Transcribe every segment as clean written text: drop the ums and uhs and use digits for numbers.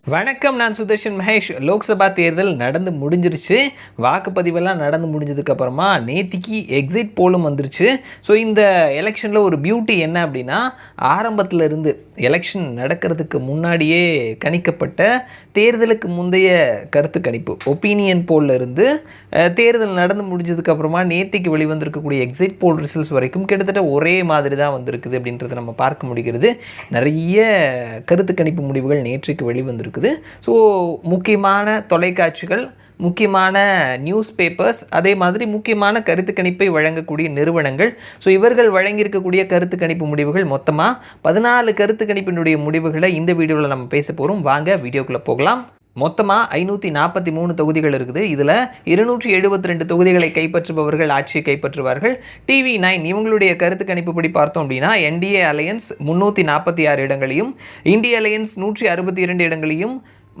வணக்கம், நான் சுதர்ஷன் மகேஷ். லோக்சபா தேர்தல் நடந்து முடிஞ்சிருச்சு. வாக்குப்பதிவெல்லாம் நடந்து முடிஞ்சதுக்கப்புறமா நேத்திக்கு எக்ஸிட் போலும் வந்துருச்சு. ஸோ இந்த எலெக்ஷனில் ஒரு பியூட்டி என்ன அப்படின்னா, ஆரம்பத்தில் இருந்து எலெக்ஷன் நடக்கிறதுக்கு முன்னாடியே கணிக்கப்பட்ட தேர்தலுக்கு முந்தைய கருத்து கணிப்பு ஒப்பீனியன் போலில் இருந்து தேர்தல் நடந்து முடிஞ்சதுக்கப்புறமா நேத்திக்கு வெளிவந்திருக்கக்கூடிய எக்ஸிட் போல் ரிசல்ட்ஸ் வரைக்கும் கிட்டத்தட்ட ஒரே மாதிரி தான் வந்திருக்குது அப்படின்றத நம்ம பார்க்க முடிகிறது. நிறைய கருத்து கணிப்பு முடிவுகள் நேற்றைக்கு வெளிவந்திருக்குது. ஸோ முக்கியமான தொலைக்காட்சிகள், முக்கியமான நியூஸ் பேப்பர்ஸ், அதே மாதிரி முக்கியமான கருத்து கணிப்பை வழங்கக்கூடிய நிறுவனங்கள், ஸோ இவர்கள் வழங்கியிருக்கக்கூடிய கருத்து கணிப்பு முடிவுகள் மொத்தமாக 14 கருத்து கணிப்பினுடைய முடிவுகளை இந்த வீடியோவில் நம்ம பேச போகிறோம். வாங்க வீடியோக்குள்ளே போகலாம். மொத்தமாக 543 தொகுதிகள் இருக்குது. இதில் 272 தொகுதிகளை கைப்பற்றுபவர்கள் ஆட்சியை கைப்பற்றுவார்கள். TV9 இவங்களுடைய கருத்து கணிப்புப்படி பார்த்தோம் அப்படின்னா, NDA அலையன்ஸ் 346 இடங்களையும், இந்திய அலையன்ஸ் 162 இடங்களையும்,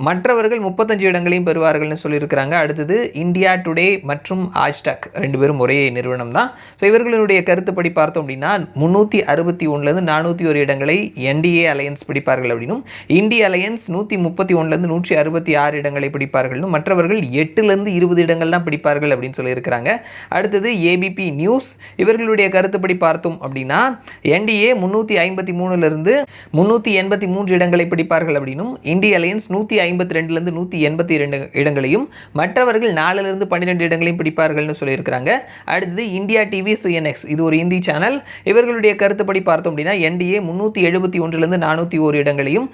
மற்றவர்கள் 35 இடங்களையும் பெறுவார்கள்னு சொல்லியிருக்கிறாங்க. அடுத்தது இந்தியா டுடே மற்றும் ஆஜ்டக் 2 பேரும் ஒரே நிறுவனம் தான். ஸோ இவர்களுடைய கருத்துப்படி பார்த்தோம் அப்படின்னா 361லேருந்து 401 இடங்களை NDA அலையன்ஸ் பிடிப்பார்கள் அப்படின்னும், இந்திய அலையன்ஸ் 131லேருந்து 166 இடங்களை பிடிப்பார்கள்னும், மற்றவர்கள் 8லேருந்து 20 இடங்கள் தான் பிடிப்பார்கள் அப்படின்னு சொல்லியிருக்கிறாங்க. அடுத்தது ABP நியூஸ் இவர்களுடைய கருத்துப்படி பார்த்தோம் அப்படின்னா, NDA 353லேருந்து 383 இடங்களை பிடிப்பார்கள் அப்படின்னும், இந்திய அலையன்ஸ் 152லேருந்து 182 இடங்களையும், மற்றவர்கள் 4லேருந்து 12 இடங்களையும் பிடிப்பார்கள்னு சொல்லியிருக்கிறாங்க. அடுத்தது இந்தியா டிவி CNX, இது ஒரு இந்தி சேனல். இவர்களுடைய கருத்துப்படி பார்த்தோம் அப்படின்னா, NDA 371லேருந்து 401 இடங்களையும்,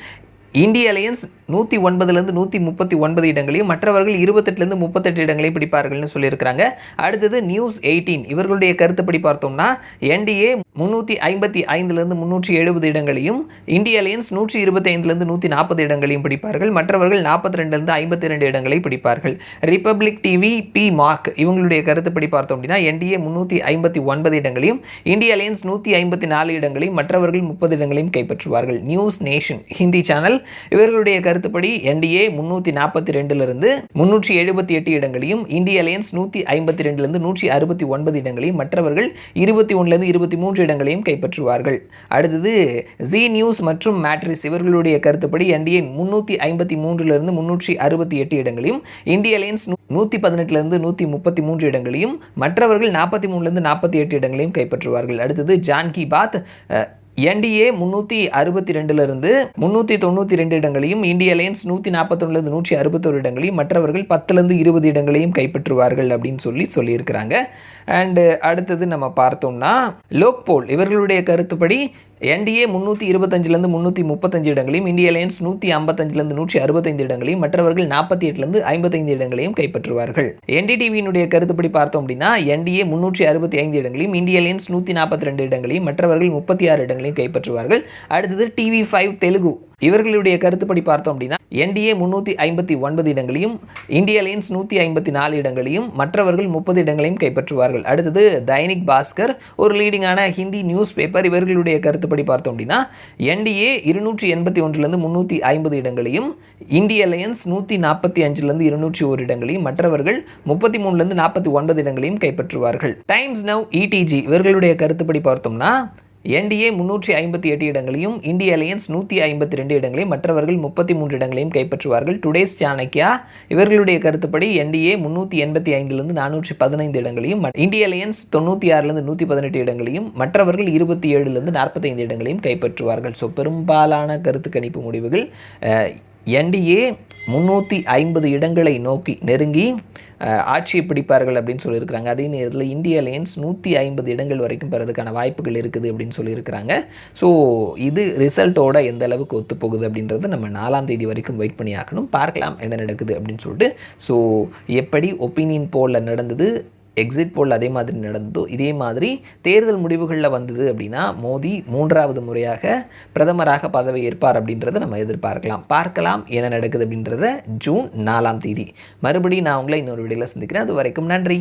இந்திய அலையன்ஸ் 109லேருந்து 139 இடங்களையும், மற்றவர்கள் 28லேருந்து 38 இடங்களையும் பிடிப்பார்கள்னு சொல்லியிருக்கிறாங்க. அடுத்தது நியூஸ் 18 இவர்களுடைய கருத்துப்படி பார்த்தோம்னா, NDA 355லேருந்து 370 இடங்களையும், இந்திய அலையன்ஸ் 125லேருந்து 140 இடங்களையும் பிடிப்பார்கள், மற்றவர்கள் 42லேருந்து 52 இடங்களை பிடிப்பார்கள். ரிப்பப்ளிக் டிவி PMark இவங்களுடைய கருத்துப்படி பார்த்தோம் அப்படின்னா, NDA 359 இடங்களையும், இந்திய அலையன்ஸ் 154 இடங்களையும், மற்றவர்கள் 30 இடங்களையும் கைப்பற்றுவார்கள். நியூஸ் நேஷன் ஹிந்தி சேனல் இவர்களுடைய கருத்துப்படி NDA 342லிருந்து 378 இடங்களையும், இந்திய அலையன்ஸ் 152லேருந்து 169 இடங்களையும், மற்றவர்கள் 21லேருந்து 23 இடங்களையும் கைப்பற்றுவார்கள். அடுத்தது ஜி நியூஸ் மற்றும் மேட்ரிஸ் இவர்களுடைய கருத்துப்படி NDA 353லிருந்து 368 இடங்களையும், இந்திய அலையன்ஸ் 118லேருந்து 133 இடங்களையும், மற்றவர்கள் 43லேருந்து 48 இடங்களையும் கைப்பற்றுவார்கள். அடுத்தது ஜான் கி பாத் NDA 362லிருந்து 392 இடங்களையும், இந்திய அலையன்ஸ் 141லேருந்து 161 இடங்களையும், மற்றவர்கள் 10லேருந்து 20 இடங்களையும் கைப்பற்றுவார்கள் அப்படின்னு சொல்லியிருக்கிறாங்க. அண்டு அடுத்தது நம்ம பார்த்தோம்னா, லோக்போல் இவர்களுடைய கருத்துப்படி NDA 325லேருந்து 335 இடங்களையும், இந்திய அலையன்ஸ் 155லேருந்து 165 இடங்களையும், மற்றவர்கள் 48லேருந்து 55 இடங்களையும் கைப்பற்றுவார்கள். NDTVயினுடைய கருத்துப்படி பார்த்தோம் அப்படின்னா, NDA 365 இடங்களையும், இந்திய அலையன்ஸ் 142 இடங்களையும், மற்றவர்கள் 36 இடங்களையும் கைப்பற்றுவார்கள். அடுத்தது TV5 தெலுங்கு இவர்களுடைய கருத்துப்படி பார்த்தோம் அப்படின்னா, NDA 359 இடங்களையும், இந்திய அலையன்ஸ் 154 இடங்களையும், மற்றவர்கள் 30 இடங்களையும் கைப்பற்றுவார்கள். அடுத்தது தைனிக் பாஸ்கர் ஒரு லீடிங்கான ஹிந்தி நியூஸ் பேப்பர் இவர்களுடைய கருத்துப்படி பார்த்தோம் அப்படின்னா, NDA 281லேருந்து 350 இடங்களையும், இந்திய அலையன்ஸ் 145லேருந்து 201 இடங்களையும், மற்றவர்கள் 33லேருந்து 49 இடங்களையும் கைப்பற்றுவார்கள். டைம்ஸ் நவ் ETG இவர்களுடைய கருத்துப்படி பார்த்தோம்னா, NDA 358 இடங்களையும், இந்திய அலையன்ஸ் 152 இடங்களையும், மற்றவர்கள் 33 இடங்களையும் கைப்பற்றுவார்கள். டுடேஸ் சாணக்யா இவர்களுடைய கருத்துப்படி NDA 385லேருந்து 415 இடங்களையும், இந்திய அலையன்ஸ் 96லேருந்து 118 இடங்களையும், மற்றவர்கள் 27லேருந்து 45 இடங்களையும் கைப்பற்றுவார்கள். ஸோ பெரும்பாலான கருத்து கணிப்பு முடிவுகள் NDA 350 இடங்களை நோக்கி நெருங்கி ஆட்சியை பிடிப்பார்கள் அப்படின்னு சொல்லியிருக்கிறாங்க. அதே நேரத்தில் இந்திய அலையன்ஸ் 150 இடங்கள் வரைக்கும் பெறதுக்கான வாய்ப்புகள் இருக்குது அப்படின்னு சொல்லியிருக்கிறாங்க. ஸோ இது ரிசல்ட்டோட எந்த அளவுக்கு ஒத்துப்போகுது அப்படின்றது நம்ம 4ஆம் தேதி வரைக்கும் வெயிட் பண்ணி ஆக்கணும். பார்க்கலாம் என்ன நடக்குது அப்படின்னு சொல்லிட்டு. ஸோ எப்படி ஒப்பீனியன் போலில் நடந்தது, எக்ஸிட் போல் அதே மாதிரி நடந்ததோ இதே மாதிரி தேர்தல் முடிவுகளில் வந்தது அப்படின்னா, மோடி 3வது முறையாக பிரதமராக பதவி ஏற்பார் அப்படின்றத நம்ம எதிர்பார்க்கலாம். பார்க்கலாம் என்ன நடக்குது அப்படின்றத ஜூன் 4ஆம் தேதி. மறுபடியும் நான் உங்களை இன்னொரு வீடியோவில் சந்திக்கிறேன். அது வரைக்கும் நன்றி.